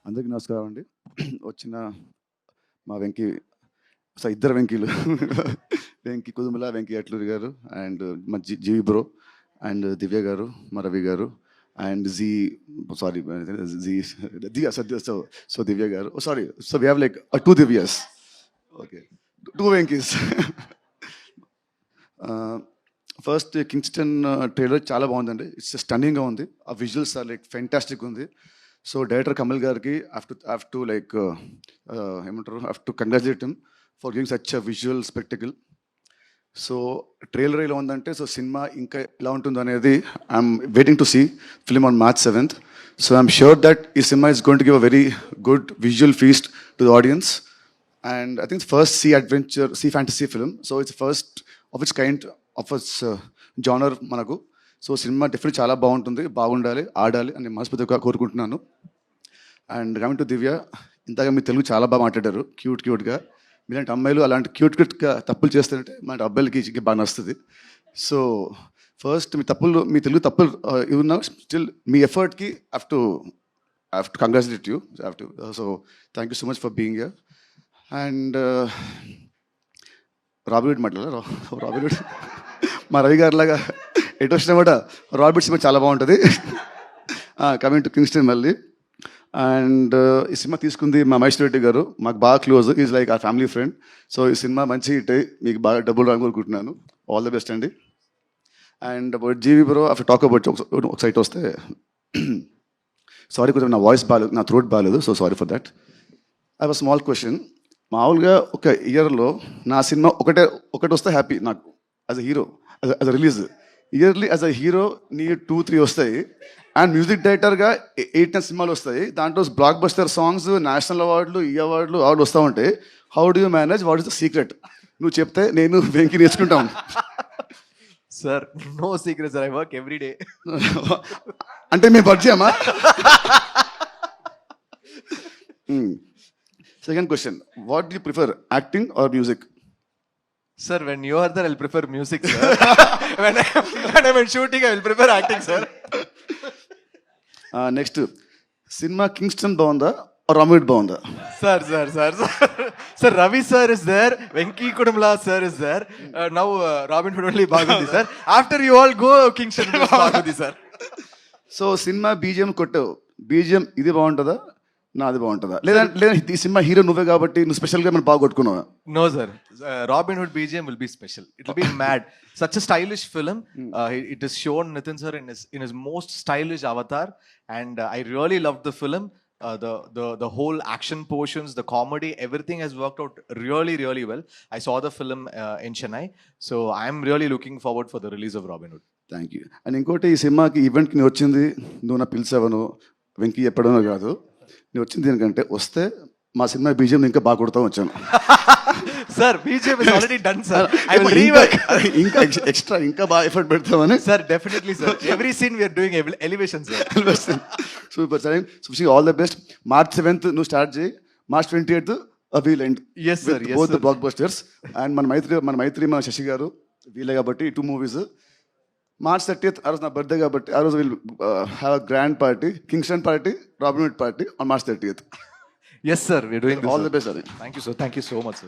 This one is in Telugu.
అందరికీ నమస్కారం అండి. వచ్చిన మా వెంకీ ఇద్దరు వెంకీలు వెంకీ కుదుముల, వెంకీ అట్లూరి గారు అండ్ మా జీవి బ్రో అండ్ దివ్య గారు, మా రవి గారు and so Divya garu. So we have like 2 Divyas. Okay, 2 Venkys. First Kingston trailer చాలా బాగుందండి. ఇట్స్ స్టన్నింగ్గా ఉంది. ఆ విజువల్స్ ఆర్ లైక్ ఫెంటాస్టిక్ ఉంది. సో డైరెక్టర్ కమల్ గారికి have to congratulate him for giving such a visual spectacle. So trailer ఇలా ఉందంటే సో సినిమా ఇంకా ఎలా ఉంటుందో అనేది I'm waiting to see film on March 7th. So I'm sure that ఈ cinema is going to give a very good visual feast to the audience. And I think first sea fantasy film. So it's first of its kind of its genre మనకు. సో సినిమా డెఫినెట్లీ చాలా బాగుండాలి, ఆడాలి అని మనస్ఫూర్తిగా కోరుకుంటున్నాను. అండ్ కమింగ్ టు దివ్య, ఇంతగా మీ తెలుగు చాలా బాగా మాట్లాడారు, క్యూట్గా. మీలాంటి అమ్మాయిలు అలాంటి క్యూట్గా తప్పులు చేస్తుంటే మన అబ్బాయిలకి బాగా నచ్చుతుంది. సో ఫస్ట్ మీ తెలుగు తప్పులు ఇవి స్టిల్ మీ ఎఫర్ట్కి have to congratulate you. So thank you so much for being here. And Rabbit మాట్లాడారు. రాబిట్ మా రవి గారి లాగా ఎటు వచ్చినా కూడా రాబిట్ సినిమా చాలా బాగుంటుంది. కమింగ్ టు కింగ్స్టన్ మళ్ళీ. అండ్ ఈ సినిమా తీసుకుంది మా మహేష్ రెడ్డి గారు, మాకు బాగా close, is like a family friend. So ఈ సినిమా మంచి హిట్ అయ్యి మీకు బాగా డబ్బులు రాని కోరుకుంటున్నాను. ఆల్ ద బెస్ట్ అండి. And about G V bro, after talk about ఒక సైట్ వస్తే సారీ, కొంచెం నా వాయిస్ బాగాలేదు, నా థ్రోట్ బాగాలేదు, so sorry for that. I have a small question. మామూలుగా ఒక ఇయర్లో నా సినిమా ఒకటి వస్తే హ్యాపీ నాకు as a hero, as a release. Yearly as a hero నీ 2-3 వస్తాయి. అండ్ మ్యూజిక్ డైరెక్టర్గా 8-10 సినిమాలు వస్తాయి. దాంట్లో బ్లాక్ బస్టర్ సాంగ్స్, నేషనల్ అవార్డులు, ఈ అవార్డులు వస్తూ ఉంటాయి. How do you manage? What is the secret? నువ్వు చెప్తే నేను వెంకి నేర్చుకుంటాం. Sir no secret sir, I work every day. అంటే మేము పరిచయమా? Second question, what do you prefer, acting or music? Sir, when you are there, I'll prefer music, sir. when I'm in shooting, I will prefer acting, sir. Next, cinema Kingston బాగుందా or Ramit బాగుందా? Sir, Ravi sir is there, Venki Kudumla sir is there. Now Robin Hood only బాగుంది, sir. After you all go, Kingston బాగుంది, sir. సో సినిమా బీజిఎం కొట్టావు, బీజిఎం ఇది బాగుంటుందా నాది బాగుంటుందా? లేదా ఈ సినిమా హీరో నువ్వే కాబట్టి నువ్వు స్పెషల్గా మనం బాగా కొట్టుకున్నావా? No sir, Robin Hood BGM will be special. It will be mad. Such a stylish film. It is shown Nitin sir in his most stylish avatar, and I really loved the film. The whole action portions, the comedy, everything has worked out really well. I saw the film in Chennai, so I am really looking forward for the release of Robin Hood. Thank you. And ఇంకోటి, ఈ సినిమాకి ఈవెంట్కి నేను వచ్చింది, నువ్వు నా పిలిచావను, వెంకీ చెప్పడమో కాదు, నేను వచ్చింది దీనికంటే వస్తే మా సినిమా బీజిఎం ఇంకా బాగా కొడతా వచ్చాను. Sir, BGM is already done, sir. I will rework. ఇంకా ఎక్స్ట్రా ఇంకా బాగా ఎఫర్ట్ పెడతామని. Sir, definitely, sir. Every scene we are doing elevation, sir. Super sir. So wishing all the best. March 7th నువ్వు స్టార్ట్ చేయి, March 28th wheel end. Yes, sir. Yes, both the black busters. And మన శశి గారు వీలే కాబట్టి 2 movies. March 30th ఆ రోజు నా బర్త్డే కాబట్టి ఆ రోజు will have a grand party, Kingston party, robin hood party on March 30th. Yes, sir. We are doing this. All the best, sir. Thank you, sir. Thank you so much, sir.